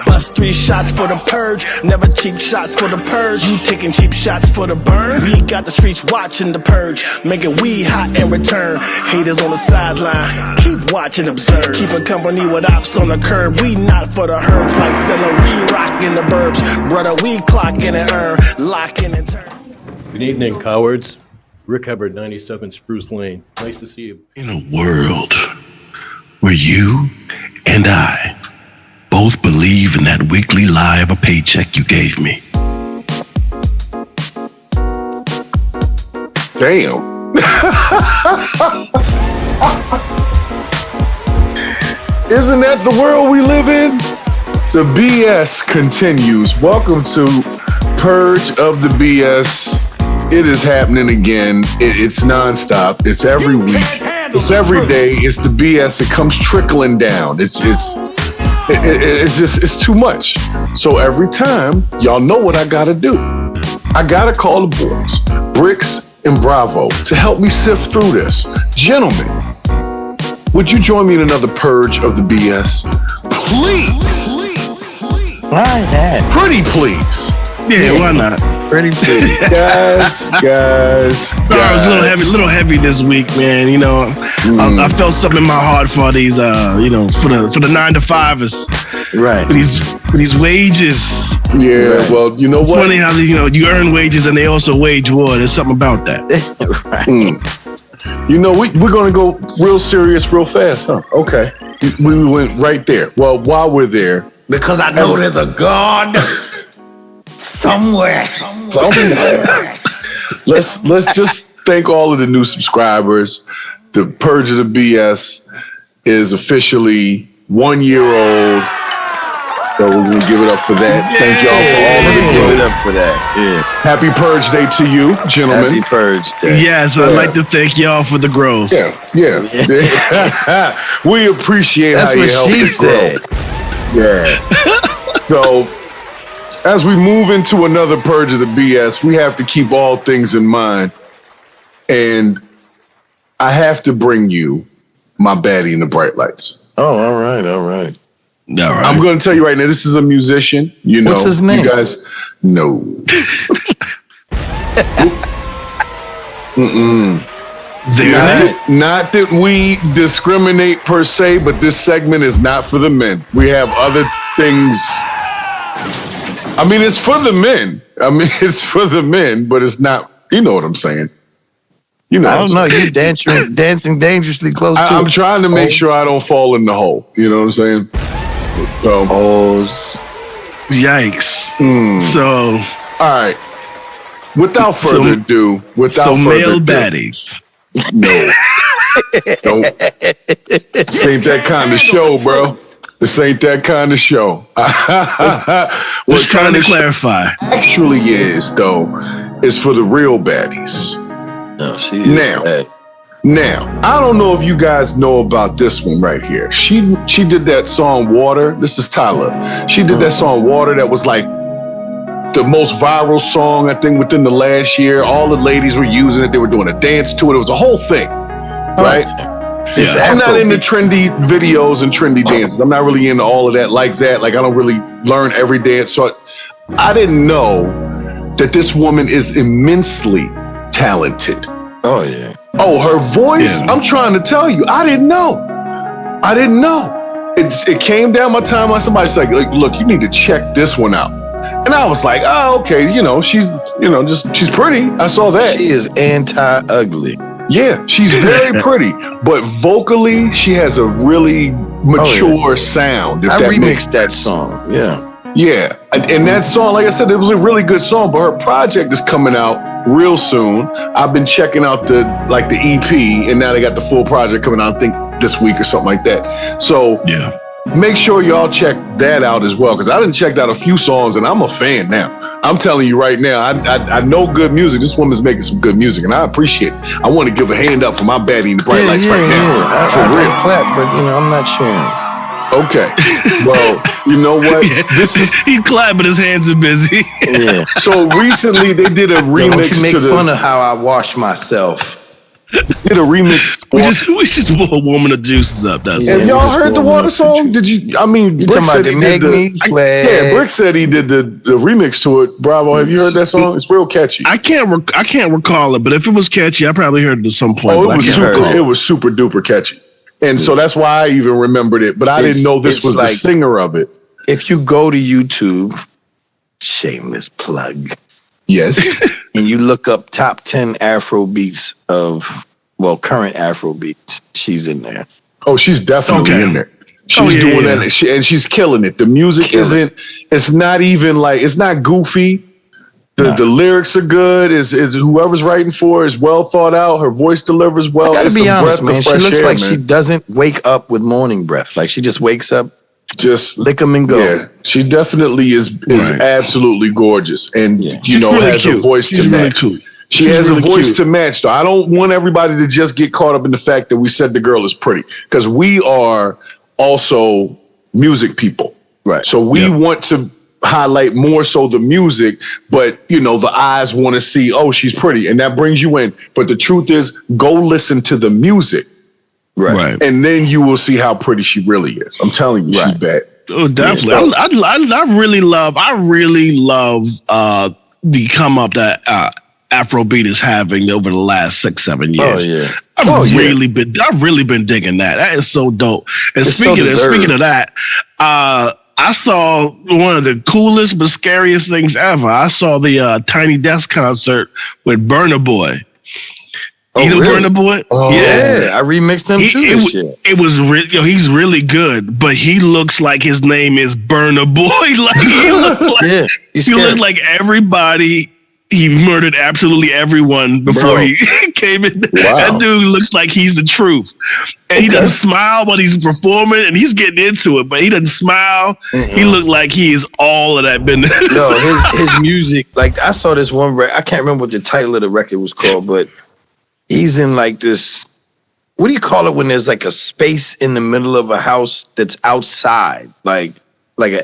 Bust 3 shots for the purge, never cheap shots for the purge. You taking cheap shots for the burn? We got the streets watching the purge, making weed hot in return. Haters on the sideline, keep watching, observe. Keeping company with ops on the curb. We not for the herbs like celery, rocking the burbs. Brother, we clocking and earn, locking and turn. Good evening, cowards. Rick Hubbard, 97 Spruce Lane. Nice to see you. In a world where you and I both believe in that weekly lie of a paycheck you gave me. Damn. Isn't that the world we live in? The BS continues. Welcome to Purge of the BS. It is happening again. It's nonstop. It's every week. It's every day. It's the BS. It comes trickling down. It's too much. So every time, y'all know what I gotta do. I gotta call the boys, Bricks and Bravo, to help me sift through this. Gentlemen, would you join me in another Purge of the BS? Please. Why that? Pretty please. Yeah, why not? Pretty please. Guys. I was a little heavy this week, man. You know, I felt something in my heart for these, for the 9-to-5ers. Right. For these wages. Yeah, right. Well, you know what? It's funny how you earn wages and they also wage war. There's something about that. Right. You know, we're gonna go real serious, real fast, huh? Okay. We went right there. Well, while we're there, because I know there's a God somewhere. Let's just thank all of the new subscribers. The Purge of the BS is officially 1 year old. So we're gonna give it up for that. Yay. Thank y'all for all of the growth. Give it up for that. Yeah. Happy Purge Day to you, gentlemen. Happy Purge Day. Yes, I'd like to thank y'all for the growth. Yeah. We appreciate That's how you help us grow. Yeah. So, as we move into another Purge of the BS, we have to keep all things in mind. And I have to bring you my baddie in the Brightlights. Oh, all right. I'm going to tell you right now, this is a musician. You know, what's his name? You guys know. Not that we discriminate per se, but this segment is not for the men. We have other things. I mean, it's for the men. But it's not. You know what I'm saying? You know. I don't know. You're dancing dangerously close to it. I'm trying to make sure I don't fall in the hole. You know what I'm saying? So, yikes. So, all right. Without further ado, male baddies. No. This ain't that kind of show, bro. This ain't that kind of show. Just trying to clarify. Actually is, though, is for the real baddies. No, she is bad. Now, I don't know if you guys know about this one right here. She did that song Water. This is Tyla. She did that song Water that was like the most viral song, I think, within the last year. All the ladies were using it. They were doing a dance to it. It was a whole thing, right? Yeah. I'm not into trendy videos and trendy dances. I'm not really into all of that like that. Like, I don't really learn every dance. So I didn't know that this woman is immensely talented. Oh, yeah. Oh, her voice. Yeah. I'm trying to tell you, I didn't know. It came down my timeline. Somebody's like, look, you need to check this one out. And I was like, oh, okay, she's pretty. I saw that. She is anti-ugly. Yeah, she's very pretty, but vocally, she has a really mature sound. I remixed that song. Yeah, and that song, like I said, it was a really good song. But her project is coming out real soon. I've been checking out the EP, and now they got the full project coming out, I think this week or something like that. So yeah. Make sure y'all check that out as well, because I done checked out a few songs and I'm a fan now. I'm telling you right now, I know good music. This woman's making some good music and I appreciate it. I want to give a hand up for my baddie in the Brightlights right now. I real clap, but I'm not sharing. Okay. Well, you know what? He clapped, but his hands are busy. Yeah. So recently they did a remix to make fun of how I wash myself. Did a remix We just warming the juices up. That's Have it. y'all heard the water song? Did you? I mean, You Brick talking said about he the did Make Me Sweat? Yeah, Brick said he did the remix to it. Bravo, have you heard that song? It's real catchy. I can't recall it, but if it was catchy, I probably heard it at some point. Oh, but it was super duper catchy. And so that's why I even remembered it. But I didn't know this was the singer of it. If you go to YouTube, shameless plug, Yes. and you look up top 10 Afro beats of, current Afro beats, she's in there. Oh, she's definitely in there. She's doing that, and she's killing it. The music it's not even like, it's not goofy. The lyrics are good. Is whoever's writing for her is well thought out. Her voice delivers well. I gotta be honest, breath man. of She fresh looks air, like man. she doesn't wake up with morning breath. Like she just wakes up, just lick them and go. Yeah, she definitely is absolutely gorgeous, and She's really has cute. a voice She's to really match. cute. She has a voice to match, though. I don't want everybody to just get caught up in the fact that we said the girl is pretty, because we are also music people, right? So we want to highlight more so the music, but the eyes want to see, oh, she's pretty, and that brings you in. But the truth is, go listen to the music, right? And then you will see how pretty she really is. I'm telling you, she's bad. Oh, definitely. I really love the come up that Afrobeat is having over the last 6-7 years. Oh yeah. I've really been digging that. That is so dope. And speaking of that, I saw one of the coolest but scariest things ever. I saw the Tiny Desk concert with Burna Boy. Oh, You know really? Burna Boy? Oh, yeah, I remixed him too this year. It was he's really good, but he looks like his name is Burna Boy. Like he looks like he looked like everybody. He murdered absolutely everyone before he came in. Wow. That dude looks like he's the truth. And he doesn't smile when he's performing, and he's getting into it, but he doesn't smile. He looked like he is all of that business. No, his music, like I saw this one record, I can't remember what the title of the record was called, but he's in like this, what do you call it when there's like a space in the middle of a house that's outside? It's like what's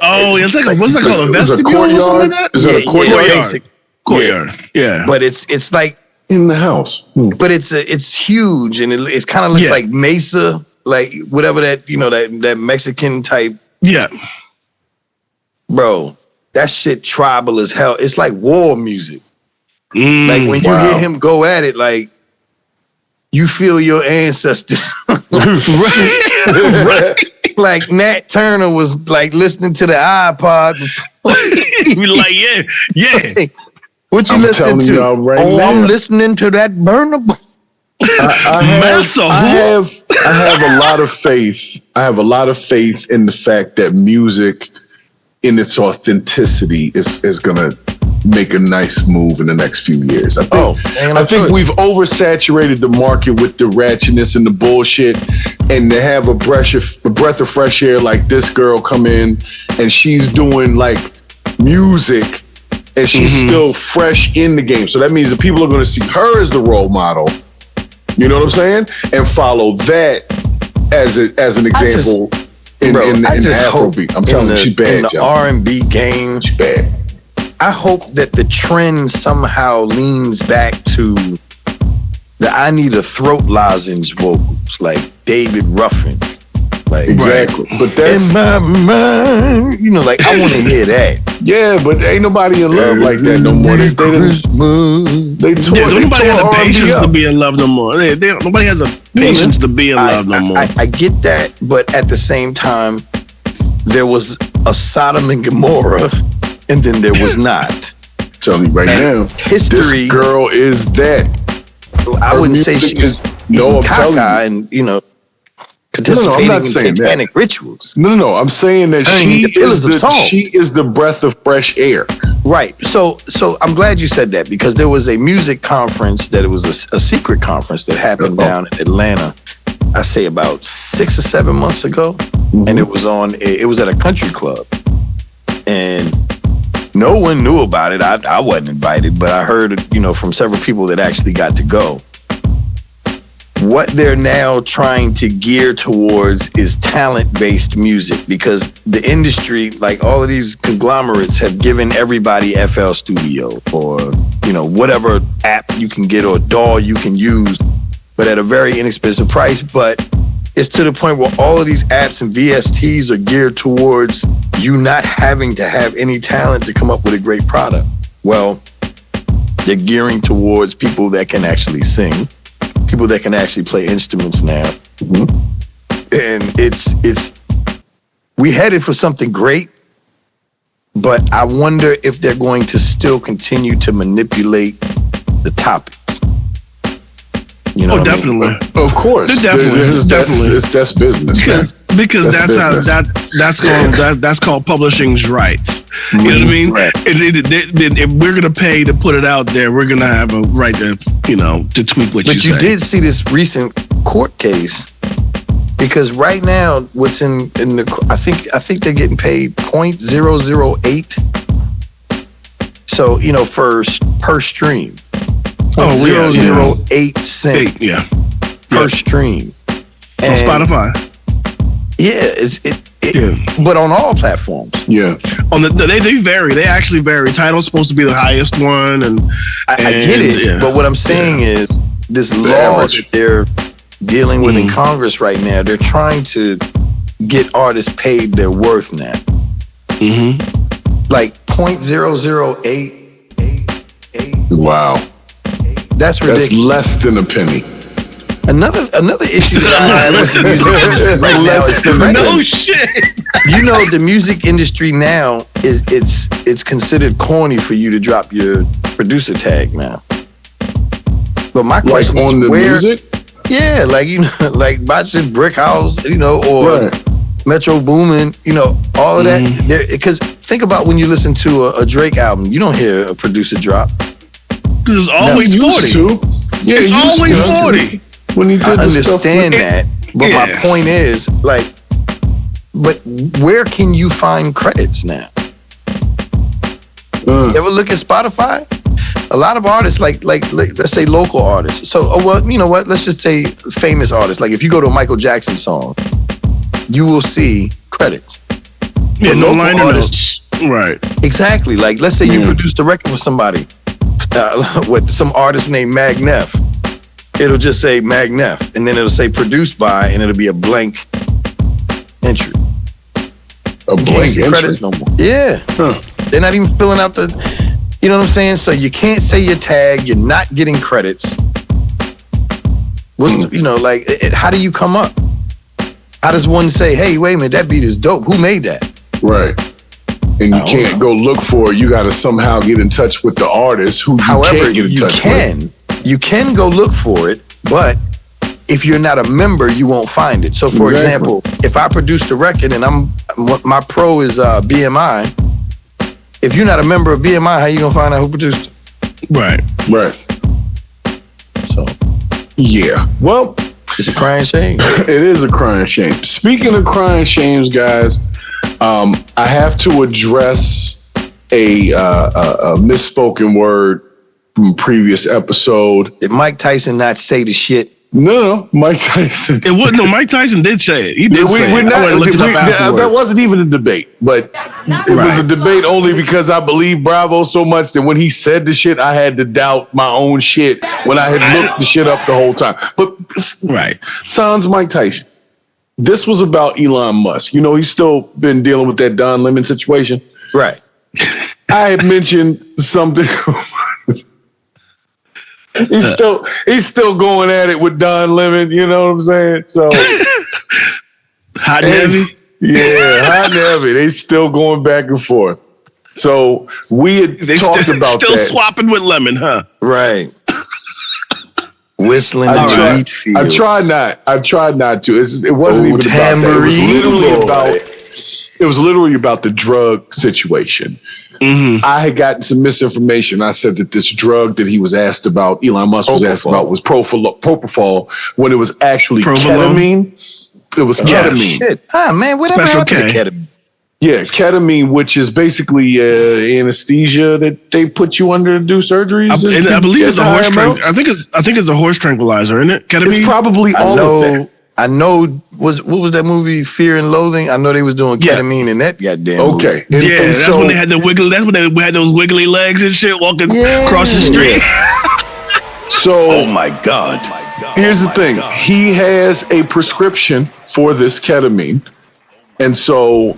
that called? A vestibule or something like that? Is it a courtyard? Courtyard. Yeah. But it's like in the house. But it's huge, and it kind of looks like Mesa, like whatever that that Mexican type. Yeah, bro, that shit tribal as hell. It's like war music. Like when you hear him go at it, like you feel your ancestors. right. Like Nat Turner was like listening to the iPod before. He was like, yeah. What you listening to? I'm listening to that Burna Boy. I have a lot of faith. I have a lot of faith in the fact that music, in its authenticity, is gonna make a nice move in the next few years. I think we've oversaturated the market with the ratchetness and the bullshit, and to have a breath of fresh air like this girl come in, and she's doing like music. And she's still fresh in the game. So that means that people are going to see her as the role model. You know what I'm saying? And follow that as an example in Afrobeat. I'm telling you, she's bad. In the R&B game, she's bad. I hope that the trend somehow leans back to the I need a throat lozenge vocals, like David Ruffin. Like, exactly. But that's in my mind, like I want to hear that. Yeah, but ain't nobody in love like that no more. Nobody has the patience to be in love no more. Nobody has the patience to be in love no more. I get that, but at the same time, there was a Sodom and Gomorrah, and then there was not. Tell me right now, history. This girl is that. I wouldn't say she's I'm telling you, and participating in satanic that. rituals. No. I'm saying that she is the breath of fresh air. Right. So I'm glad you said that, because there was a music conference that it was a secret conference that happened down in Atlanta. I say about 6 or 7 months ago, and it was at a country club, and no one knew about it. I wasn't invited, but I heard from several people that actually got to go. What they're now trying to gear towards is talent-based music, because the industry, like all of these conglomerates, have given everybody FL Studio or, whatever app you can get or DAW you can use. but at a very inexpensive price. But it's to the point where all of these apps and VSTs are geared towards you not having to have any talent to come up with a great product. Well, they're gearing towards people that can actually sing, people that can actually play instruments now. Mm-hmm. And we headed for something great, but I wonder if they're going to still continue to manipulate the topics. You know definitely. Of course. Definitely. That's business. Because that's called publishing's rights. You know what I mean? Right. If we're gonna pay to put it out there, we're gonna have a right to to tweak what you say. But you did see this recent court case, because right now what's in the I think they're getting paid 0.008. So per stream. 0.008 cents per stream. On Spotify. Yeah, but on all platforms. Yeah. They vary. They actually vary. Tidal's supposed to be the highest one, and I get it. Yeah. But what I'm saying is this law that they're dealing with in Congress right now, they're trying to get artists paid their worth now. Mm-hmm. Like 0.0088. Wow. That's ridiculous. That's less than a penny. Another issue that I have with the music industry right now is no shit. The music industry now it's considered corny for you to drop your producer tag now. But my question is on the music? Yeah, like Botched Brick House, or Metro Boomin, all of that. Because think about when you listen to a Drake album, you don't hear a producer drop. Because it's always 40. Yeah, it's always 40. When he did I understand that, but my point is, but where can you find credits now? You ever look at Spotify? A lot of artists, like let's say local artists. So, you know what? Let's just say famous artists. Like if you go to a Michael Jackson song, you will see credits. Yeah, no liner notes. Right. Exactly. Like let's say you produced a record with somebody, with some artist named Magnef. It'll just say Magnef, and then it'll say produced by, and it'll be a blank entry. A blank entry? Credits no more. Yeah. Huh. They're not even filling out the, you know what I'm saying? So you can't say your tag, you're not getting credits. How do you come up? How does one say, hey, wait a minute, that beat is dope. Who made that? Right. And you can't go look for it. You got to somehow get in touch with the artist who you can't get in touch with. You can go look for it, but if you're not a member, you won't find it. So, for example, if I produced a record and my pro is BMI, if you're not a member of BMI, how you gonna find out who produced it? Right. So, yeah. Well, it's a crying shame. It is a crying shame. Speaking of crying shames, guys, I have to address a misspoken word from a previous episode. Did Mike Tyson not say the shit? No, Mike Tyson. It wasn't. No, Mike Tyson did say it. He did say it. That wasn't even a debate, but it was a debate only because I believe Bravo so much that when he said the shit, I had to doubt my own shit when I had looked the shit up the whole time. But sans Mike Tyson. This was about Elon Musk. He's still been dealing with that Don Lemon situation. Right. I had mentioned something. He's still going at it with Don Lemon, you know what I'm saying? So hot and heavy? Yeah, hot and heavy. They still going back and forth. So we had talked about still that. Still swapping with Lemon, huh? Right. Whistling in the wheat fields. I tried not to. It wasn't even about that. It was literally about the drug situation. Mm-hmm. I had gotten some misinformation. I said that this drug that he was asked about, Elon Musk was asked about, was propofol, when it was actually ketamine. It was ketamine. Shit. Man, whatever happened to ketamine? Yeah, ketamine, which is basically anesthesia that they put you under to do surgeries. I believe it's a horse tranquilizer. I think it's a horse tranquilizer, isn't it? Ketamine. It's probably all of that. I know. What was that movie? Fear and Loathing. I know they was doing ketamine in that goddamn. Okay, movie. And that's when they had the wiggle. That's when they had those wiggly legs and shit walking across the street. So, oh my God. here's the thing. He has a prescription for this ketamine. And so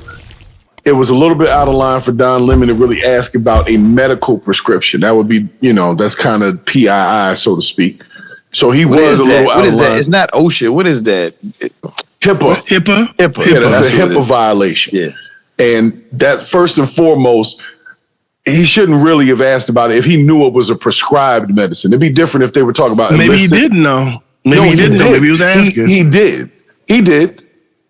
it was a little bit out of line for Don Lemon to really ask about a medical prescription. That would be, that's kind of PII, so to speak. So he was a little out of line. It's not OSHA. What is that? HIPAA. Yeah, that's a HIPAA violation. Yeah. And that, first and foremost, he shouldn't really have asked about it if he knew it was a prescribed medicine. It'd be different if they were talking about maybe illicit. he didn't know. Maybe he didn't know. Maybe he was asking. He did.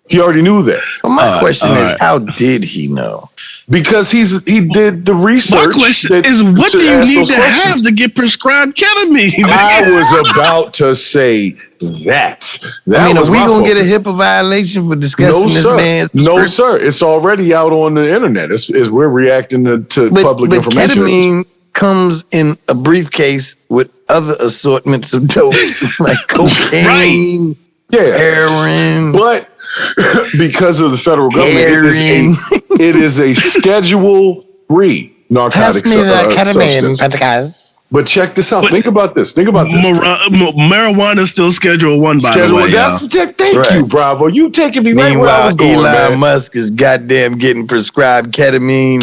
He already knew that. Well, my question is, how did he know? Because he did the research. My question is, what do you need to have to get prescribed ketamine? I was about to say that. Are we going to get a HIPAA violation for discussing this man's prescription? No, sir. It's already out on the internet. We're reacting to public information. Ketamine comes in a briefcase with other assortments of dope, like cocaine, heroin. But because of the federal government, it is a Schedule 3 narcotic substance. But check this out. Think about this. Marijuana is still Schedule 1, by the way. Thank you, Bravo. You taking me right where I was going, Elon Musk is goddamn getting prescribed ketamine.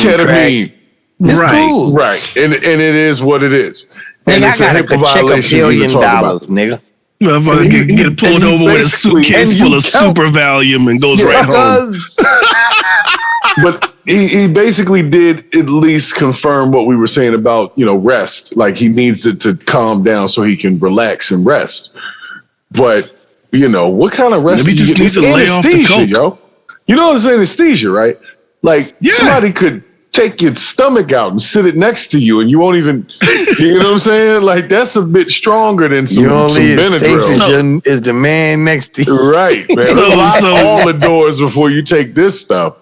It's cool. Right. And it is what it is. And it's a HIPAA violation. $1 billion, nigga. Motherfucker get pulled over with a suitcase full of super Valium and goes right home. But he basically did at least confirm what we were saying about, rest. Like he needs it to calm down so he can relax and rest. But, what kind of rest? Maybe he just needs to lay off the coke. Yo. You know it's anesthesia, right? Like somebody could take your stomach out and sit it next to you and you won't even, you know what I'm saying? Like that's a bit stronger than some Benadryl. Is the man next to you. Right, man. Lock all the doors before you take this stuff.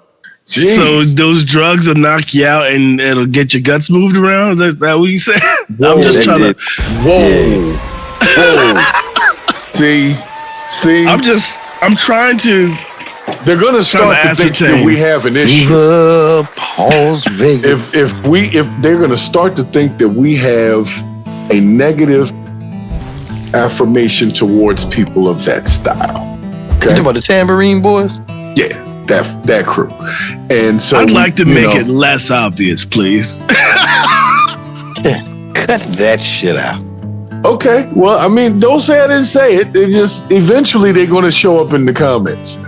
Jeez. So those drugs will knock you out and it'll get your guts moved around? Is that what you said? I'm just trying to... Whoa. See? I'm trying to... They're going to start to think that we have an issue. If they're going to start to think that we have a negative affirmation towards people of that style. Okay? You talking about the Tambourine Boys? Yeah, that crew. And so I'd like to make it less obvious, please. Cut that shit out. Okay. Well, don't say I didn't say it. They just eventually they're going to show up in the comments.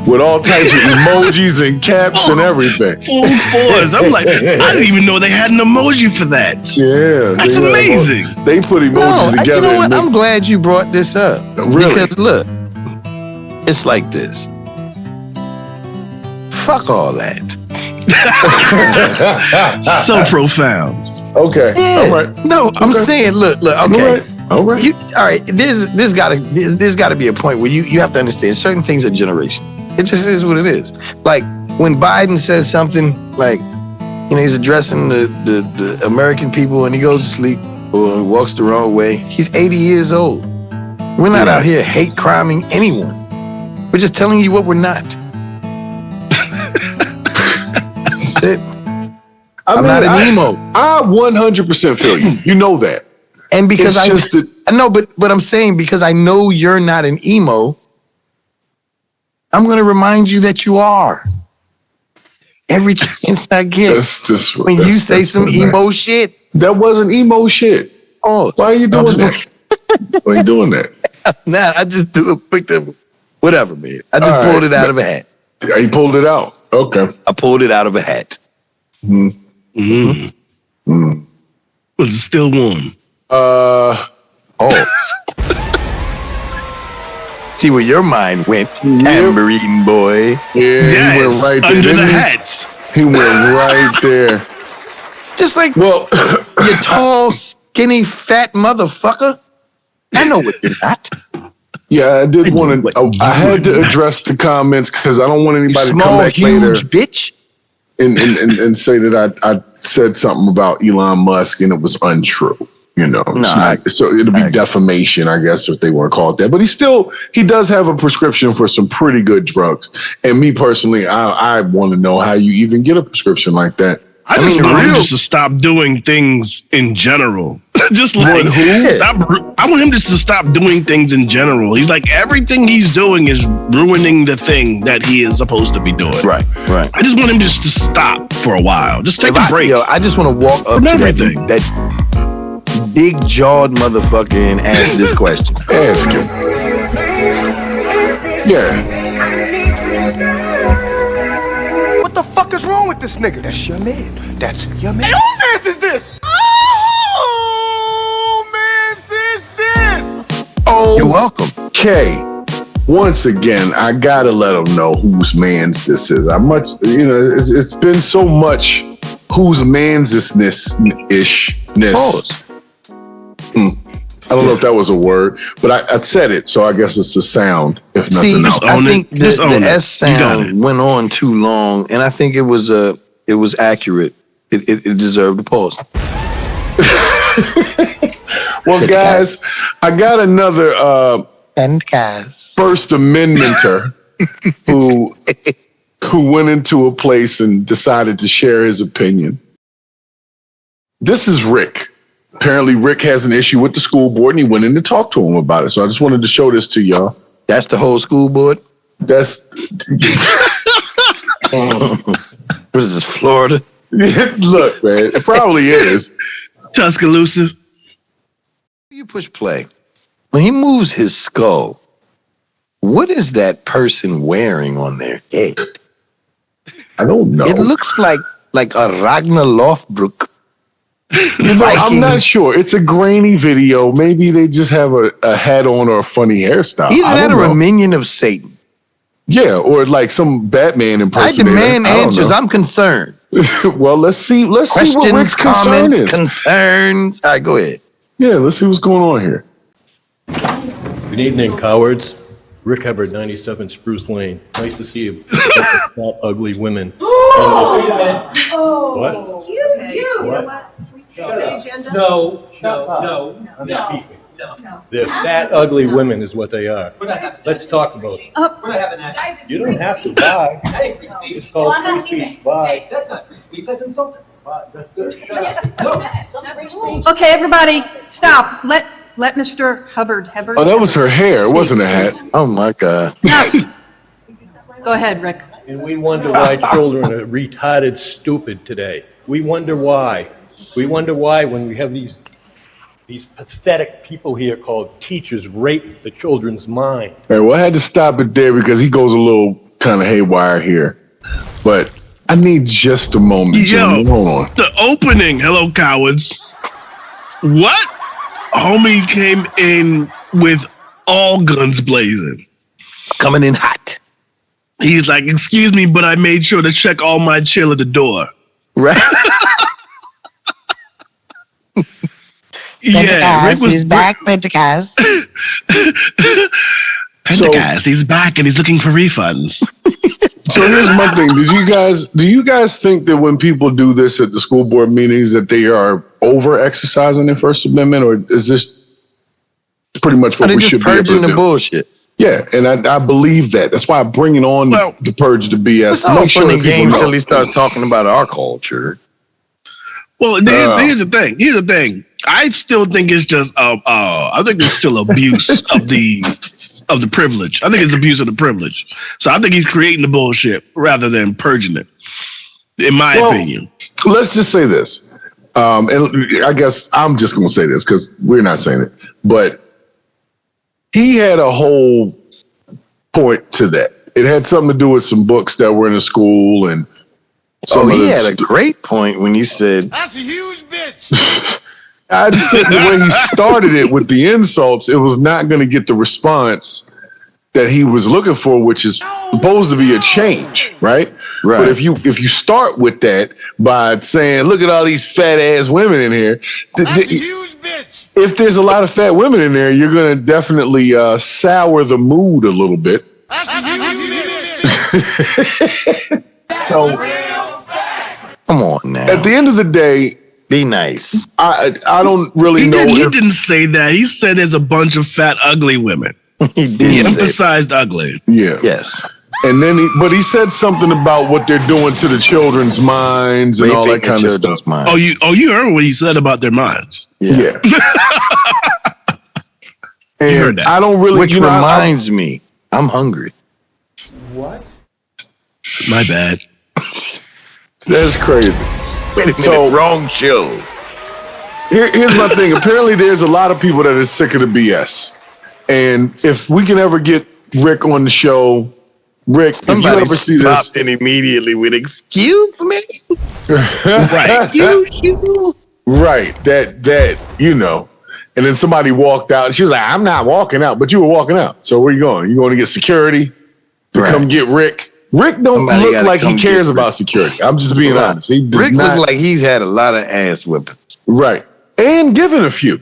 With all types of emojis and caps and everything. Full force. I'm like, I didn't even know they had an emoji for that. Yeah. That's amazing. They put emojis together. You know what? I'm glad you brought this up. Really? Because look, it's like this. Fuck all that. So profound. Okay. Yeah. All right. No, I'm saying, look, okay. All right. All right. There's gotta be a point where you have to understand certain things are generation. It just is what it is. Like when Biden says something like, he's addressing the American people and he goes to sleep or walks the wrong way. He's 80 years old. We're not out here hate criming anyone. We're just telling you what we're not. That's it. I'm not an emo. I 100% feel you. You know that. And because I know, but I'm saying because I know you're not an emo, I'm going to remind you that you are. Every chance I get. When you say some emo shit. That wasn't emo shit. Oh, why are you doing that? Why are you doing that? Nah, I just picked up. Whatever, man. I just pulled it out of a hat. You pulled it out. Okay. I pulled it out of a hat. Was it still warm? See where your mind went, Tambourine Boy. Yeah, yes, he went right there. Under the hat. He went right there. Just like, you tall, skinny, fat motherfucker. I know what you're not. Yeah, I did want to. I had to address the comments because I don't want anybody to come back later, bitch, and say that I said something about Elon Musk and it was untrue. So it'll be defamation, I guess, if they want to call it that. But he does have a prescription for some pretty good drugs. And me personally, I want to know how you even get a prescription like that. I just want him just to stop doing things in general. Just like stop. I want him just to stop doing things in general. He's like everything he's doing is ruining the thing that he is supposed to be doing. Right. I just want him just to stop for a while. Just take a break. I just want to walk up to everything. that big jawed motherfucker and ask this question. Ask him. Yeah. What the fuck is wrong with this nigga? That's your man. That's your man. Hey, who mans is this? Oh, mans is this? Oh, You're welcome. Okay. Once again, I gotta let them know whose man's this is. It's been so much whose man's this ishness. Pause. I don't know if that was a word, but I said it, so I guess it's a sound, if nothing else. I think the own S it. sound went on too long, and I think it was accurate. It deserved a pause. Well, guys, I got another First Amendmenter who went into a place and decided to share his opinion. This is Rick. Apparently, Rick has an issue with the school board, and he went in to talk to him about it. So I just wanted to show this to y'all. That's the whole school board? That's What is this, Florida? Look, man, it probably is. Tuscaloosa. You push play. When he moves his skull, what is that person wearing on their head? I don't know. It looks like a Ragnar Lothbrok. I'm not sure. It's a grainy video. Maybe they just have a hat on or a funny hairstyle. Either that or a minion of Satan. Yeah, or like some Batman impersonator. I demand answers. I'm concerned. Well, let's see. Let's see what Rick's concern is. Concerns. All right, go ahead. Yeah, let's see what's going on here. Good evening, cowards. Rick Hubbard, 97 Spruce Lane. Nice to see you. Fat, ugly women. What? Excuse you. What? No. I'm speaking. They're fat, ugly women is what they are. Let's talk about it. We're not having that. You don't have to buy. Hey, free speech. It's called free speech. Buy. That's not free speech. That's insulting. Okay, everybody, stop. Let Mr. Hubbard. Oh, that was her hair. It wasn't a hat. Oh, my God. No. Go ahead, Rick. And we wonder why children are retarded stupid today. We wonder why. We wonder why when we have these pathetic people here called teachers rape the children's mind. All right, well, I had to stop it there because he goes a little kind of haywire here. But I need just a moment. Yo, hold on. The opening. Hello, cowards. What? Homie came in with all guns blazing. Coming in hot. He's like, excuse me, but I made sure to check all my chill at the door. Right? Yeah, Rick was back, Pentecost. Pentecost, he's back and he's looking for refunds. So here's my thing. Do you guys think that when people do this at the school board meetings that they are over exercising their First Amendment, or is this pretty much what we should be able to do? The bullshit. Yeah, and I believe that. That's why I'm bringing on the Purge, the BS. It's all fun and games until he starts talking about our culture. Well, here's the thing. Here's the thing. I still think it's just I think it's still abuse of the privilege. I think it's abuse of the privilege. So I think he's creating the bullshit rather than purging it, in my opinion. Let's just say this. And I guess I'm just going to say this because we're not saying it. But he had a whole point to that. It had something to do with some books that were in the school. And he had a great point when he said, "That's a huge bitch." I just think the way he started it with the insults, it was not going to get the response that he was looking for, which is supposed to be a change, right? But if you start with that by saying, "Look at all these fat ass women in here," That's a huge bitch. If there's a lot of fat women in there, you're going to definitely sour the mood a little bit. That's a huge bitch. So, come on now. At the end of the day, be nice. I don't really know. He didn't say that. He said there's a bunch of fat, ugly women. He emphasized ugly. Yeah. Yes. And then he said something about what they're doing to the children's minds and all that kind of stuff. Oh, you heard what he said about their minds. Yeah. You heard that. I don't really. Which reminds me, I'm hungry. What? My bad. That's crazy. Wait a minute, So- wrong show. Here's my thing. Apparently, there's a lot of people that are sick of the BS. And if we can ever get Rick on the show, Rick, Somebody if you ever see this, stopped in immediately with "Excuse me." Right. right? That you know. And then somebody walked out. And she was like, "I'm not walking out," but you were walking out. So where you going? You going to get security to come get Rick? Rick don't Somebody look gotta like he come cares get Rick. about security. I'm just being honest. He does Rick not. looks like he's had a lot of ass whipping. Right. And given a few.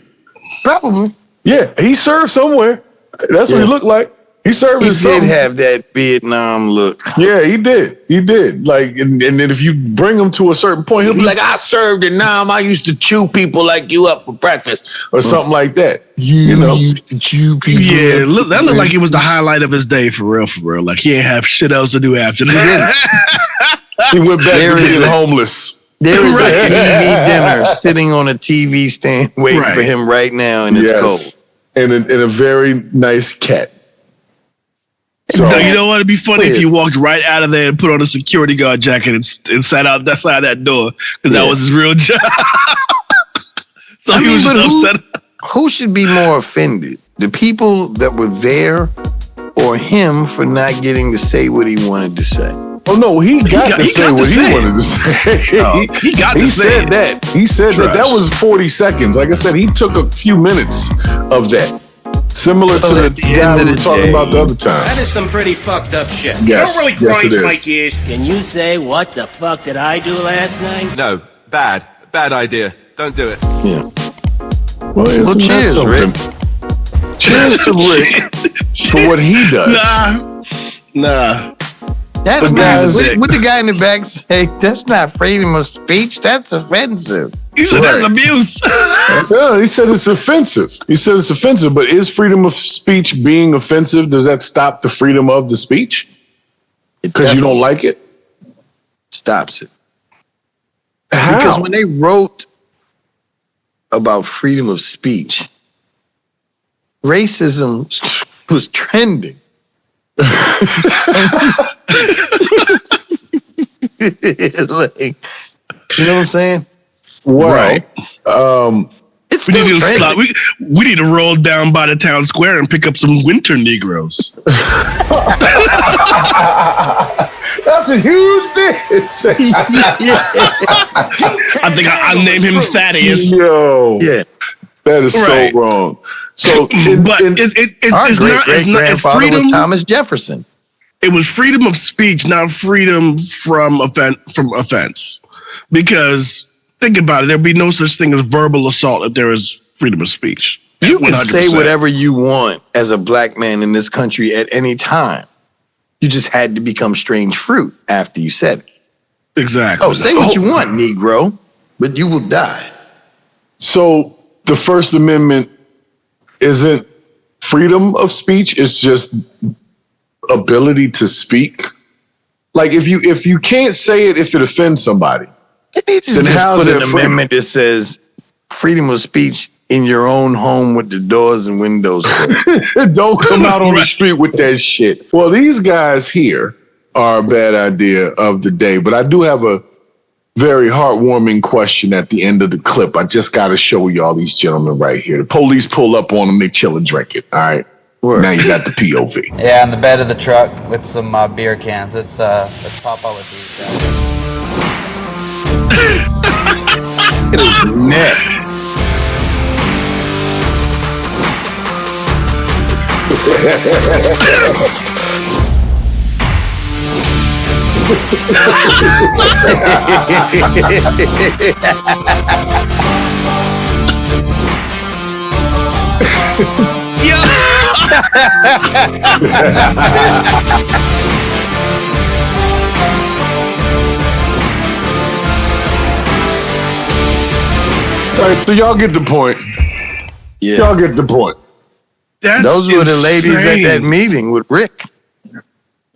Probably. Yeah, he served somewhere. That's what he looked like. He served He his did something. have that Vietnam look. Yeah, he did. He did. Like, and then if you bring him to a certain point, he'll be like, "I served in Nam. I used to chew people like you up for breakfast," or something like that. You know, used to chew people. Yeah, up. that looked like it was the highlight of his day, for real, for real. Like he ain't have shit else to do after that. he went back There to is being a- homeless. There is Right. a TV dinner sitting on a TV stand waiting Right. for him right now, and it's cold. And a very nice cat. So No, you know what? It'd be funny if you walked right out of there and put on a security guard jacket and sat outside that door because that was his real job. So I he mean, was just but upset. Who should be more offended? The people that were there or him for not getting to say what he wanted to say? Oh no, he got to say what he wanted to say. He got to he say said it. that. He said that. That Trust. was 40 seconds. Like I said, he took a few minutes of that. Similar to at the the guy end we of were the talking day- about the other time. That is some pretty fucked up shit. Yes, What really yes it grinds my is. gears? Can you say what the fuck did I do last night? No, bad idea. Don't do it. Yeah. Well, isn't that cheers, something? Rick. Cheers to Rick for what he does. Nah. That's But not, guys- what the guy in the back say? That's not freedom of speech. That's offensive. He said that's abuse. Yeah, he said it's offensive. He said it's offensive, but is freedom of speech being offensive? Does that stop the freedom of the speech? Because you don't like it? Stops it. How? Because when they wrote about freedom of speech, racism was trending. Like, you know what I'm saying? Well, Right. It's We still need, to trending. stop. We need to roll down by the town square and pick up some winter Negroes. That's a huge bitch. I think I'll name him Thaddeus. Yo, Yeah. that is Right. so wrong. So, But it's Our not, great it's great not, it's grandfather was freedom. Thomas Jefferson. It was freedom of speech, not freedom from offense. Because think about it, there'd be no such thing as verbal assault if there was freedom of speech. You can 100%. say whatever you want as a black man in this country at any time. You just had to become strange fruit after you said it. Exactly. Oh, say what you want, Negro, but you will die. So the First Amendment isn't freedom of speech, it's just ability to speak. Like if you can't say it if it offends somebody, They just, then how's put an that freedom? amendment that says freedom of speech in your own home with the doors and windows closed. Don't come out on the Right. street with that shit. Well, these guys here are a bad idea of the day, but I do have a very heartwarming question at the end of the clip. I just got to show y'all these gentlemen right here. The police pull up on them, they chill and drink it. All right. Word. Now you got the POV. Yeah, on the bed of the truck with some beer cans. It's Papa with these guys. It is neck. All right, so y'all get the point. Yeah. Y'all get the point. That's Those were the ladies at insane. that meeting with Rick.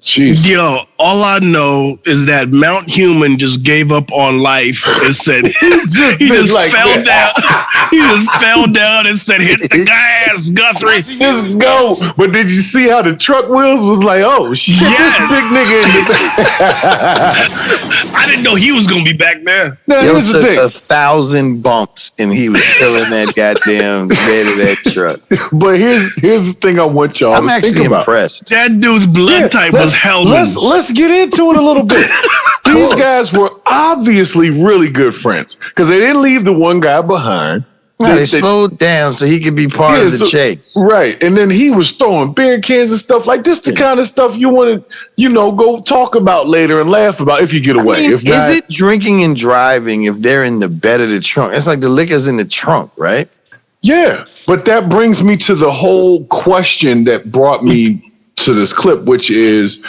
Jeez. Yo, all I know is that Mount Human just gave up on life and said he just like fell that. down. He just fell down and said, "Hit the gas, Guthrie." Just go. But did you see how the truck wheels was like, oh shit, this big nigga in the back. I didn't know he was gonna be back there. Now, Yo here's the took thing. 1,000 bumps and he was still in that goddamn bed of that truck. But here's the thing I want y'all I'm to actually think about. impressed. That dude's blood type was Hellman's. Let's get into it a little bit. These guys were obviously really good friends because they didn't leave the one guy behind. No, they slowed down so he could be part of the chase. Right. And then he was throwing beer cans and stuff like this, the kind of stuff you want to, go talk about later and laugh about if you get away. I mean, if not, is it drinking and driving if they're in the bed of the trunk? It's like the liquor's in the trunk, right? yeah. But that brings me to the whole question that brought me to this clip, which is,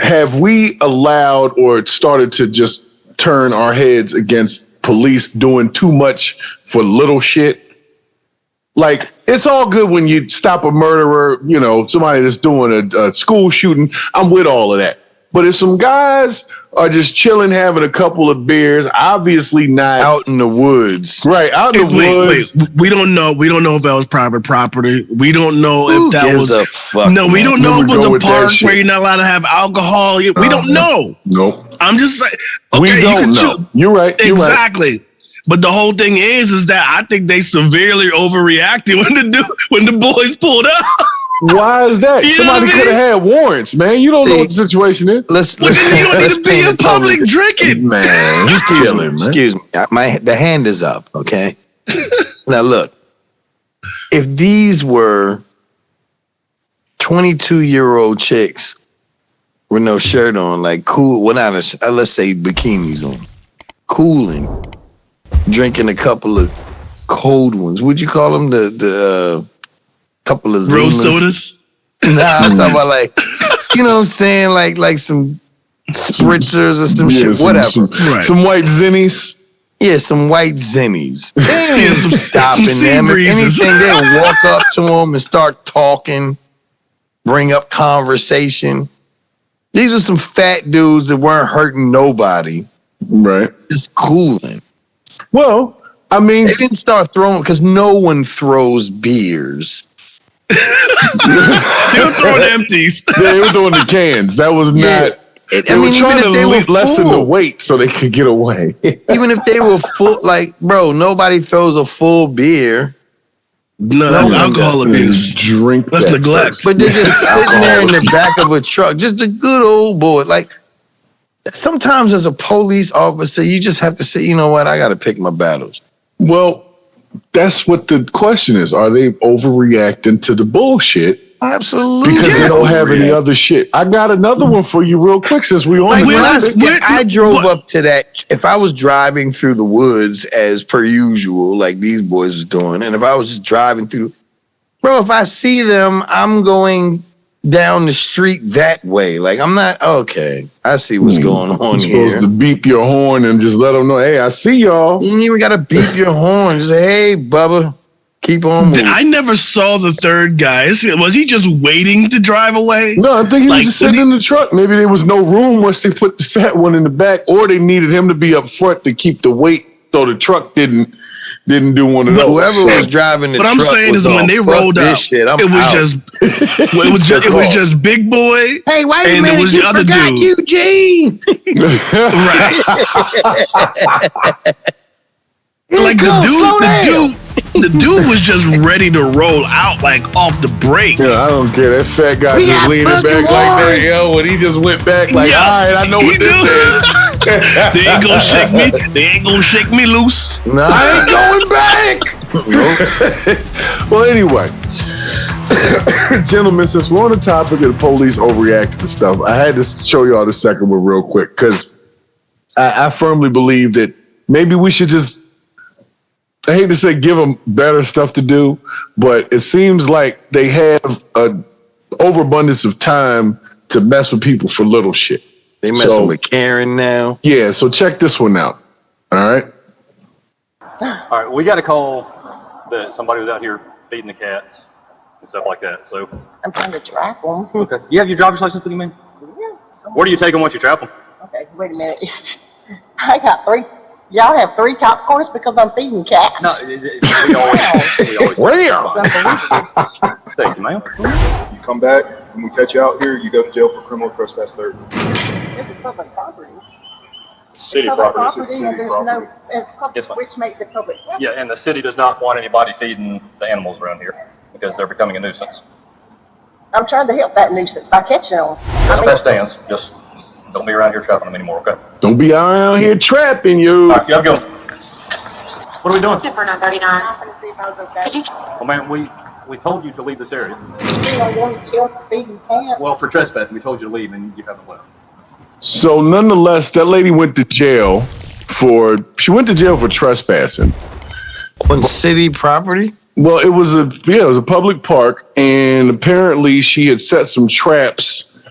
have we allowed or started to just turn our heads against police doing too much for little shit? Like, it's all good when you stop a murderer, somebody that's doing a school shooting. I'm with all of that. But if some guys are just chilling, having a couple of beers, obviously not out in the woods. Right, out in the woods. Wait, we don't know. We don't know if that was private property. We don't know Who if that gives was a fuck, no. We man? don't know Here if we it go was with a that park shit. where you're not allowed to have alcohol. We don't know. Nope. I'm just like, We okay, don't you can know. choose. You're right. You're right. Exactly. But the whole thing is that I think they severely overreacted when the boys pulled up. Why is that? You know Somebody what I could mean? have had warrants, man. You don't know what the situation is. Let's But then you don't need to be in public drinking. Man, you chilling, man. Excuse me. The hand is up, okay? Now look, if these were 22-year-old chicks with no shirt on, like cool, well, not let's say bikinis on, cooling, drinking a couple of cold ones. Would you call them the couple of Rose Zimas? sodas. Nah, I'm talking about like, you know what I'm saying? Like some spritzers or some shit, whatever. Some white zinnies. Yeah, some white zinnies. They ain't Yeah, even some stopping sea them. If breezes. anything, they'll walk up to them and start talking, bring up conversation. These are some fat dudes that weren't hurting nobody. Right. Just cooling. Well, I mean, they didn't start throwing because no one throws beers. They were throwing empties. Yeah, they were throwing the cans. That was not. They were trying to lessen the weight so they could get away. Even if they were full, like, bro, nobody throws a full beer. No, that's alcohol abuse. Drink That's that neglect. first. But they're just sitting there in the back of a truck. Just a good old boy. Like, sometimes as a police officer, you just have to say, you know what, I got to pick my battles. Well, that's what the question is. Are they overreacting to the bullshit? Absolutely. Because they don't have any other shit. I got another one for you real quick since we on the topic. If I drove up to that, if I was driving through the woods as per usual, like these boys was doing, and if I was just driving through, bro, if I see them, I'm going down the street that way. Like, I'm not, okay, I see what's going on You're here. supposed to beep your horn and just let them know, hey, I see y'all. You ain't even got to beep your horn. Just say, hey, Bubba, keep on moving. I never saw the third guy. Was he just waiting to drive away? No, I think he was Like, just sitting in the truck. Maybe there was no room once they put the fat one in the back, or they needed him to be up front to keep the weight so the truck didn't do one of those. Whoever was driving the What truck I'm saying was is when on, they "Fuck rolled this up, shit, I'm it was out." just it was just Big Boy. Hey, wait a and minute, it was you the other forgot dude. Eugene. Like the dude was just ready to roll out like off the break. Yeah, I don't care. That fat guy We just got leaning back fucking like that, Warren. yo. When he just went back, like, Yeah, all right, I know what he this knew. is. They ain't gonna shake me. They ain't gonna shake me loose. Nah. I ain't going back. Well, anyway, gentlemen, since we're on the topic of the police overreacting to stuff, I had to show y'all the second one real quick because I firmly believe that maybe we should just, I hate to say give them better stuff to do, but it seems like they have an overabundance of time to mess with people for little shit. They messing with Karen now. Yeah, so check this one out. All right. All right, we got a call that somebody was out here feeding the cats and stuff like that. So I'm trying to track them. okay, you have your driver's license with you, man? Where do you take them once you trap them? Okay, wait a minute. I got 3. Y'all have 3 cop cars because I'm feeding cats. No, we always. Where? Thank you, ma'am. You come back, when we catch you out here, you go to jail for criminal trespass third. This is public property. City Public property. This is and city there's property. no, public, Yes, ma'am. which makes it public. Yeah, and the city does not want anybody feeding the animals around here because they're becoming a nuisance. I'm trying to help that nuisance by catching them. Trespass stands. Just don't be around here trapping them anymore, okay? Don't be around here trapping you. All right, you have a go. What are we doing? For 939. I'm going to see if I was okay. Well, man, we told you to leave this area. You want to chill feeding cats? Well, for trespassing, we told you to leave and you haven't left. So nonetheless, that lady went to jail for trespassing on city property. Well, it was a public park, and apparently she had set some traps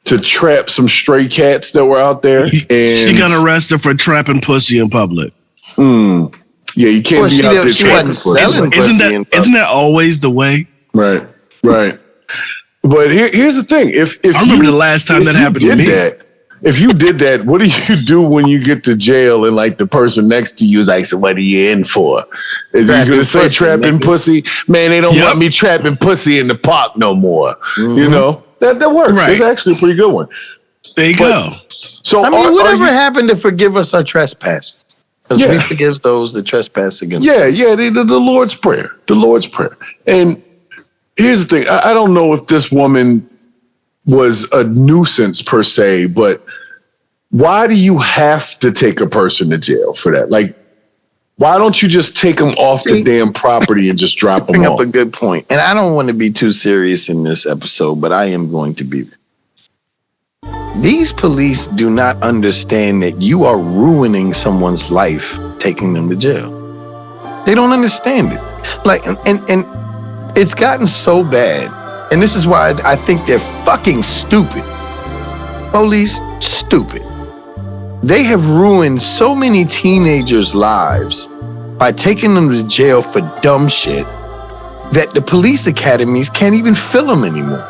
to trap some stray cats that were out there. And she got arrested for trapping pussy in public. Yeah, you can't be out there trapping pussy. Isn't that always the way? Right. But here's the thing: if I remember the last time that happened to me. If you did that, what do you do when you get to jail and like the person next to you is like, so what are you in for? Is he gonna say trapping pussy? Man, they don't want me trapping pussy in the park no more. You know? That works. Right. It's actually a pretty good one. There you go. So I mean, whatever happened to forgive us our trespasses? Because we forgive those that trespass against us. Yeah, the Lord's Prayer. The Lord's Prayer. And here's the thing. I don't know if this woman was a nuisance per se, but why do you have to take a person to jail for that? Like, why don't you just take them off the damn property and just drop them off? Bring up a good point. And I don't want to be too serious in this episode, but I am going to be. These police do not understand that you are ruining someone's life taking them to jail. They don't understand it. Like, and it's gotten so bad. And this is why I think they're fucking stupid. Police, stupid. They have ruined so many teenagers' lives by taking them to jail for dumb shit that the police academies can't even fill them anymore.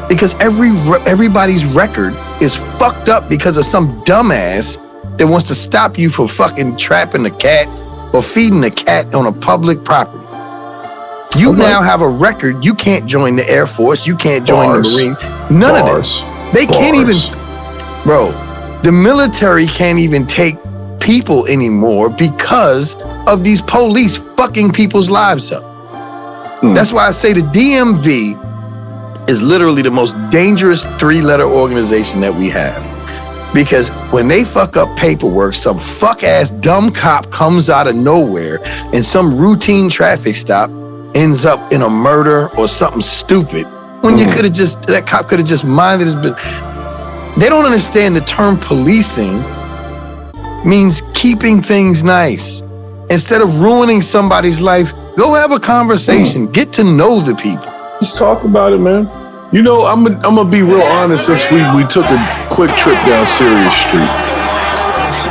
Because everybody's record is fucked up because of some dumbass that wants to stop you from fucking trapping a cat or feeding a cat on a public property. You now have a record. You can't join the Air Force. You can't join the Marine. None of this. They can't even, bro, the military can't even take people anymore because of these police fucking people's lives up. That's why I say the DMV is literally the most dangerous 3-letter organization that we have. Because when they fuck up paperwork, some fuck-ass dumb cop comes out of nowhere and some routine traffic stop ends up in a murder or something stupid when you could have that cop could have just minded his business. They don't understand the term policing means keeping things nice. Instead of ruining somebody's life, go have a conversation, get to know the people. Just talk about it, man. You know, I'm gonna be real honest. Since we took a quick trip down Sirius Street,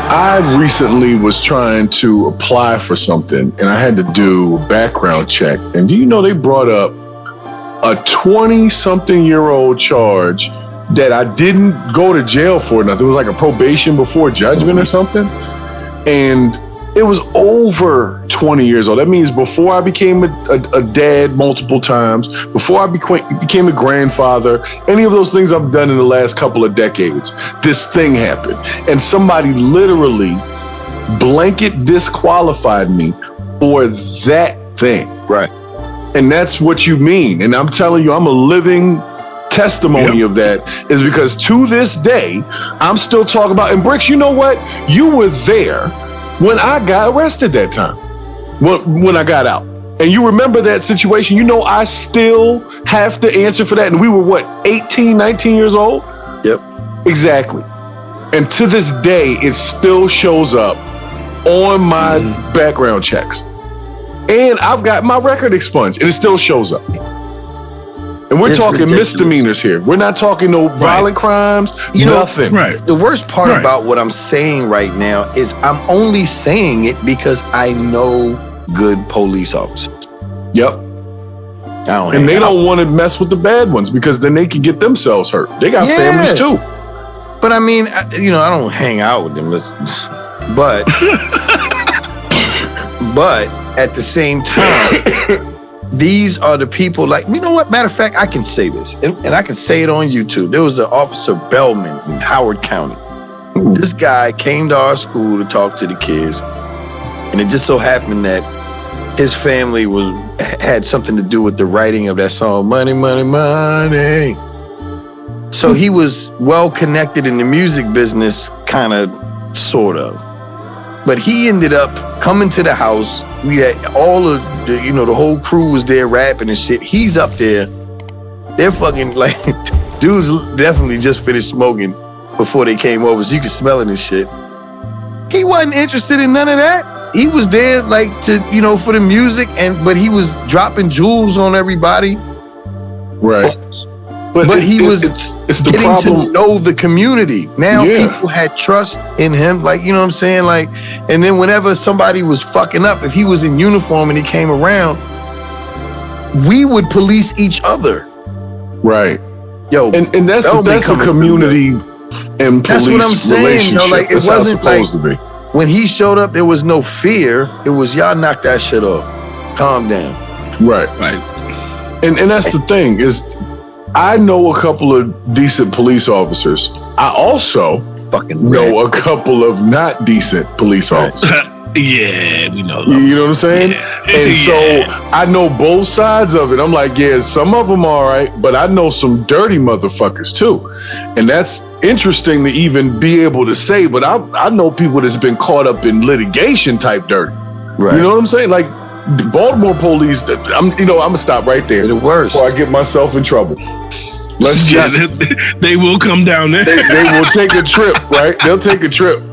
I recently was trying to apply for something, and I had to do a background check. And do you know they brought up a 20-something-year-old charge that I didn't go to jail for nothing. It was like a probation before judgment or something, and it was over 20 years old. That means before I became a dad multiple times, before I became a grandfather, any of those things I've done in the last couple of decades, this thing happened. And somebody literally blanket disqualified me for that thing. Right. And that's what you mean. And I'm telling you, I'm a living testimony of that, is because to this day, I'm still talking about, and Bricks, you know what? You were there when I got arrested that time, when I got out. And you remember that situation. You know, I still have to answer for that. And we were, what, 18, 19 years old? Yep. Exactly. And to this day, it still shows up on my background checks. And I've got my record expunged, and it still shows up. And we're talking ridiculous misdemeanors here. We're not talking no violent crimes, nothing. Right. The worst part about what I'm saying right now is I'm only saying it because I know good police officers. Yep. And they don't want to mess with the bad ones because then they can get themselves hurt. They got families too. But I mean, I don't hang out with them. But at the same time, these are the people like, you know what? Matter of fact, I can say this, and I can say it on YouTube. There was an Officer Bellman in Howard County. This guy came to our school to talk to the kids, and it just so happened that his family had something to do with the writing of that song, Money, Money, Money. So he was well connected in the music business, kind of, sort of. But he ended up coming to the house. We had all of the, the whole crew was there rapping and shit. He's up there. They're fucking like, dudes definitely just finished smoking before they came over, so you could smell it and shit. He wasn't interested in none of that. He was there like to, for the music, but he was dropping jewels on everybody. Right. But he was it's the getting problem. to know the community. Now people had trust in him, like, you know what I'm saying? Like, and then whenever somebody was fucking up, if he was in uniform and he came around, we would police each other. Right. Yo, and that's a community and police that's what I'm saying, relationship. Like, it that's how it's wasn't like, supposed to be. when he showed up, there was no fear. It was, y'all knock that shit off. Calm down. Right. And that's the thing is, I know a couple of decent police officers. I also know a couple of not decent police officers. Yeah, we know them. You know what I'm saying? Yeah. And so I know both sides of it. I'm like, yeah, some of them all right, but I know some dirty motherfuckers too. And that's interesting to even be able to say, but I know people that's been caught up in litigation type dirty. Right. You know what I'm saying? Like Baltimore police, I'm gonna stop right there. The worst. Before I get myself in trouble. Let's just they will come down there. they will take a trip, right? They'll take a trip.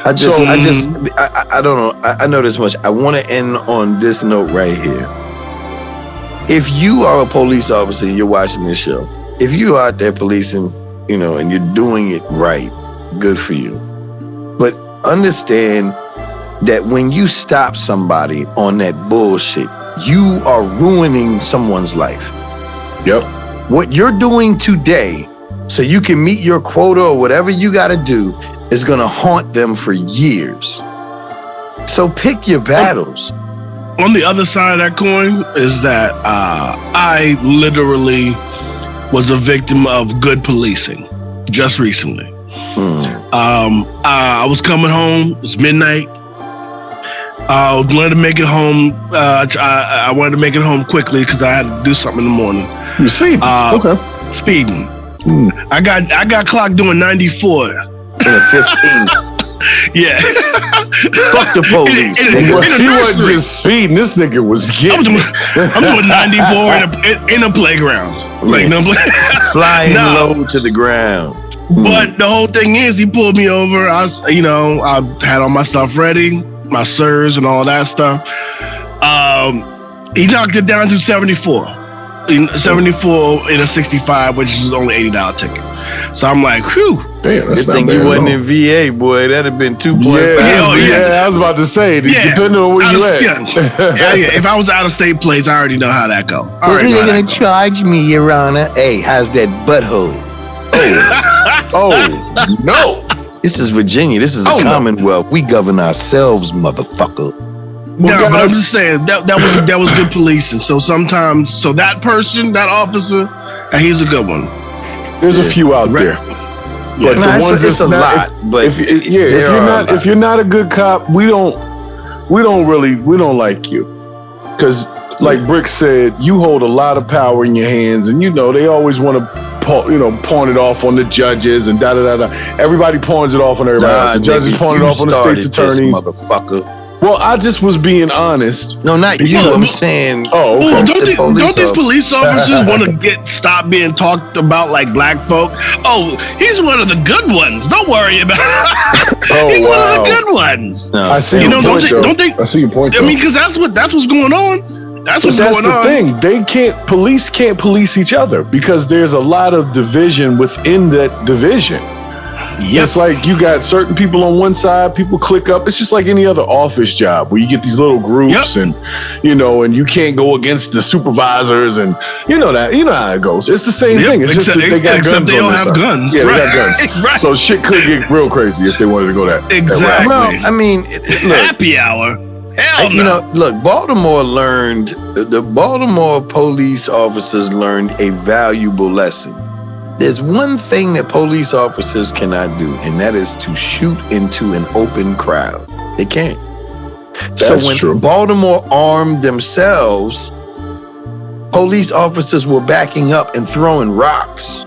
I don't know. I know this much. I want to end on this note right here. If you are a police officer and you're watching this show, if you are out there policing, and you're doing it right, good for you. But understand that when you stop somebody on that bullshit, you are ruining someone's life. Yep. What you're doing today, so you can meet your quota or whatever you got to do, is going to haunt them for years. So pick your battles. On the other side of that coin is that I literally was a victim of good policing just recently. I was coming home. It was midnight. I wanted to make it home. I wanted to make it home quickly because I had to do something in the morning. You speeding? Okay. Speeding. I got clocked doing 94 in a 15. Yeah. Fuck the police. He wasn't just speeding. This nigga was getting. I'm doing 94 in a playground. Like no flying low to the ground. But the whole thing is, he pulled me over. I had all my stuff ready, my sirs and all that stuff. He knocked it down to 74 in a 65, which is only $80 ticket. So I'm like, whew. Damn, good thing you wasn't in VA, boy. That'd have been 2 points. Yeah, I was about to say, depending on where you at. Yeah. If I was out of state place, I already know how that go. You're gonna charge me, Your Honor. Hey, how's that butthole? Oh, no. This is Virginia. This is a Commonwealth. We govern ourselves, motherfucker. No, but I'm just saying that was good policing. So sometimes, that person, that officer, he's a good one. There's a few out there. But the ones it's a lot. But if you're not a good cop, we don't like you. Because like Brick said, you hold a lot of power in your hands, and they always want to pawn it off on the judges and da-da-da-da. Everybody pawns it off on everybody else. The judges pawn it off on the state's attorneys. Motherfucker. Well, I just was being honest. No, not you. I'm saying. Oh, okay. Well, don't these police officers want to stop being talked about like black folk? Oh, he's one of the good ones. Don't worry about it. He's one of the good ones. No. I see your point, don't they? I see your point. I mean, because that's what's going on. That's what's going on. That's the thing. Police can't police each other because there's a lot of division within that division. It's like you got certain people on one side, people click up. It's just like any other office job where you get these little groups and, and you can't go against the supervisors and you know how it goes. It's the same thing. It's just that they got guns they on don't their have side. guns. Yeah, Right. they got guns. Right. So shit could get real crazy if they wanted to go that Exactly. route. Well, I mean, look, Happy hour. Hell no. Look, the Baltimore police officers learned a valuable lesson. There's one thing that police officers cannot do, and that is to shoot into an open crowd. They can't. That's so when true. Baltimore armed themselves, police officers were backing up and throwing rocks.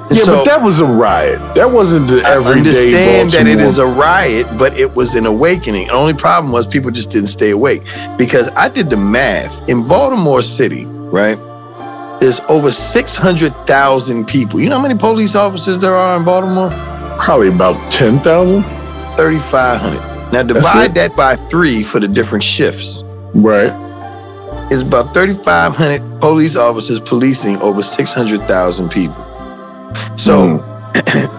Yeah, but that was a riot. That wasn't the everyday I understand that it Baltimore. is a riot, but it was an awakening. The only problem was people just didn't stay awake. Because I did the math. In Baltimore City, right, there's over 600,000 people. You know how many police officers there are in Baltimore? Probably about 10,000? 3,500. Now divide that by 3 for the different shifts. Right. It's about 3,500 police officers policing over 600,000 people. So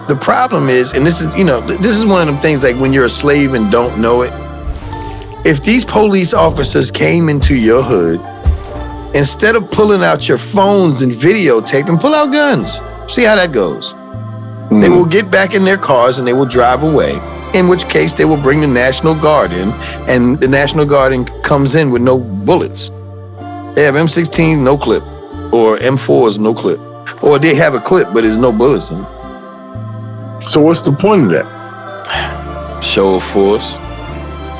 the problem is, and this is one of them things like when you're a slave and don't know it. If these police officers came into your hood, instead of pulling out your phones and videotaping, pull out guns. See how that goes. They will get back in their cars and they will drive away, in which case they will bring the National Guard in, and the National Guard comes in with no bullets. They have M16, no clip, or M4s, no clip. Or they have a clip, but there's no bullets in it. So what's the point of that? Show of force.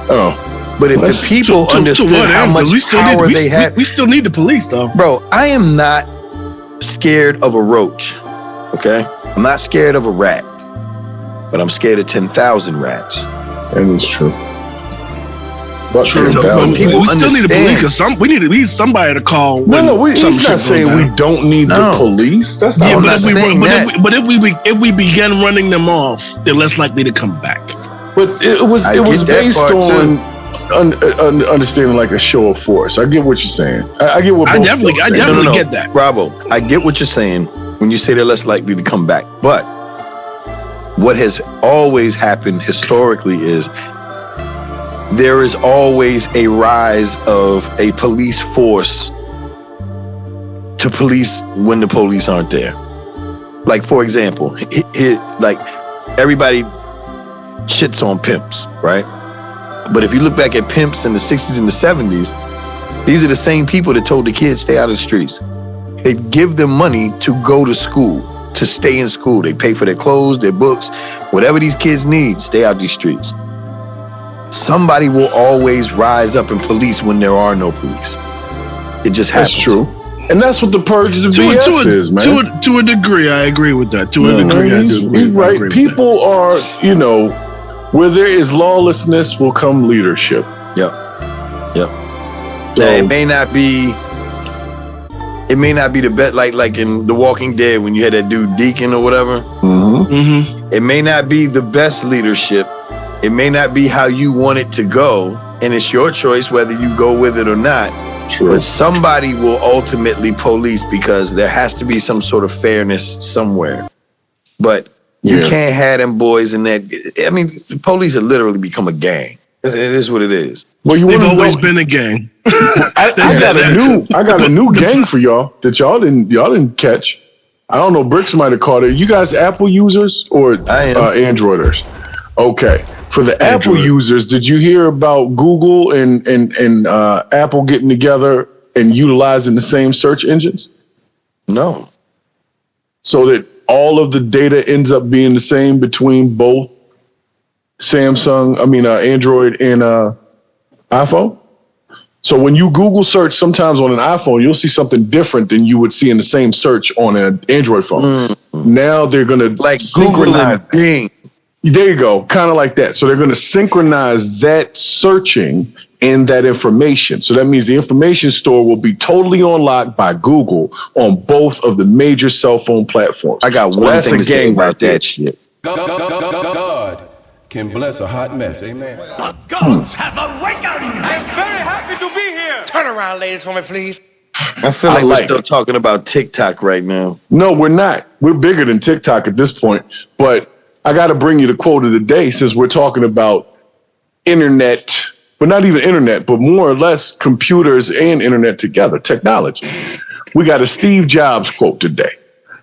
Oh. But if the people understood how much power they have... We still need the police, though. Bro, I am not scared of a roach, okay? I'm not scared of a rat. But I'm scared of 10,000 rats. That is true. But we still need the police because we need somebody to call. No, he's not saying we don't need the police. That's not what I'm saying. But if we begin running them off, they're less likely to come back. But it was based on understanding like a show of force. I get what you're saying. I get what I definitely get that. Bravo. I get what you're saying when you say they're less likely to come back. But what has always happened historically is there is always a rise of a police force to police when the police aren't there. Like, for example, like everybody shits on pimps, right? But if you look back at pimps in the 60s and the 70s, these are the same people that told the kids stay out of the streets. They give them money to go to school, to stay in school. They pay for their clothes, their books, whatever these kids need, stay out these streets. Somebody will always rise up and police when there are no police. It just happens. That's true. And that's what the purge of the BS is, man. To a degree, I agree with that. To a degree, I do agree. He's right. People are, where there is lawlessness will come leadership. Yep. Now, it may not be the best, like in The Walking Dead when you had that dude Deacon or whatever. It may not be the best leadership. It may not be how you want it to go, and it's your choice whether you go with it or not. True. But somebody will ultimately police because there has to be some sort of fairness somewhere. But you can't have them boys in that. I mean, the police have literally become a gang. It is what it is. Well, they've always been a gang. I got a new gang for y'all that y'all didn't catch. I don't know. Bricks might have caught it. You guys Apple users or Androiders? Okay. For the Apple users, did you hear about Google and Apple getting together and utilizing the same search engines? No. So that all of the data ends up being the same between both Android and iPhone? So when you Google search sometimes on an iPhone, you'll see something different than you would see in the same search on an Android phone. Now they're going to synchronize Bing. There you go. Kind of like that. So they're going to synchronize that searching and that information. So that means the information store will be totally unlocked by Google on both of the major cell phone platforms. I got one thing to say about that shit. God can bless a hot mess. Amen. The gods have awakened. I'm very happy to be here. Turn around, ladies, for me, please. I feel like we're still talking about TikTok right now. No, we're not. We're bigger than TikTok at this point. But I got to bring you the quote of the day since we're talking about internet, but not even internet, but more or less computers and internet together, technology. We got a Steve Jobs quote today.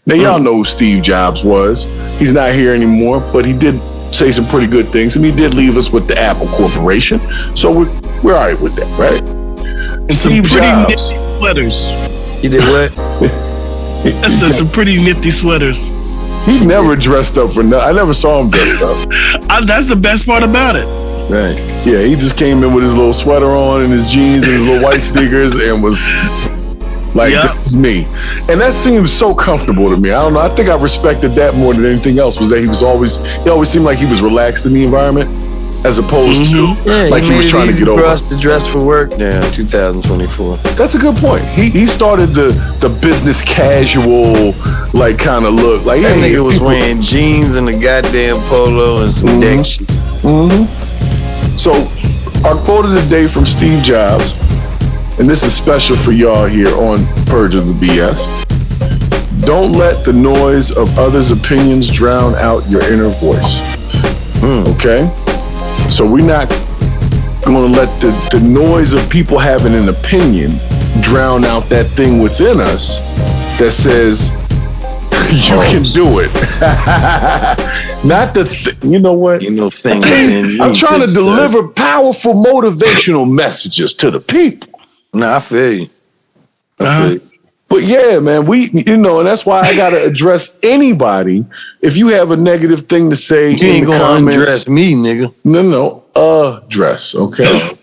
Now, y'all know who Steve Jobs was. He's not here anymore, but he did say some pretty good things, and he did leave us with the Apple Corporation. So we're all right with that, right? And Steve some pretty Jobs. nifty sweaters. He did what? I said some pretty nifty sweaters. He never dressed up for nothing. I never saw him dressed up. That's the best part about it. Right. Yeah, he just came in with his little sweater on and his jeans and his little white sneakers and was like, this is me. And that seems so comfortable to me. I don't know. I think I respected that more than anything else, was that he always seemed like he was relaxed in the environment as opposed to like he was trying to get over. For us to dress for work now, 2024. That's a good point. He started the business casual like kind of look. Like that hey, nigga was wearing jeans and a goddamn polo and some deck shit. So our quote of the day from Steve Jobs, and this is special for y'all here on Purge of the BS. Don't let the noise of others' opinions drown out your inner voice. Okay? So we're not going to let the noise of people having an opinion drown out that thing within us that says, you can do it. Not you know what? Thing I'm trying to deliver powerful motivational messages to the people. Nah, I feel you. But yeah, man, and that's why I gotta address anybody. If you have a negative thing to say, you ain't gonna undress me, nigga. No, address, okay?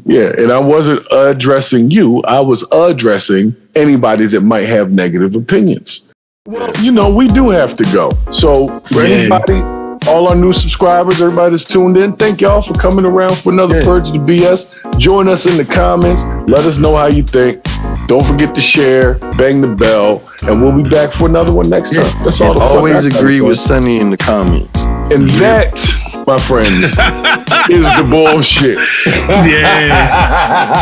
Yeah, and I wasn't addressing you. I was addressing anybody that might have negative opinions. Well, we do have to go. So for anybody, all our new subscribers, everybody that's tuned in, thank y'all for coming around for another Purge of the BS. Join us in the comments. Let us know how you think. Don't forget to share, bang the bell, and we'll be back for another one next time. That's all. Always agree with Sonny in the comments. And that, my friends, is the bullshit. Yeah.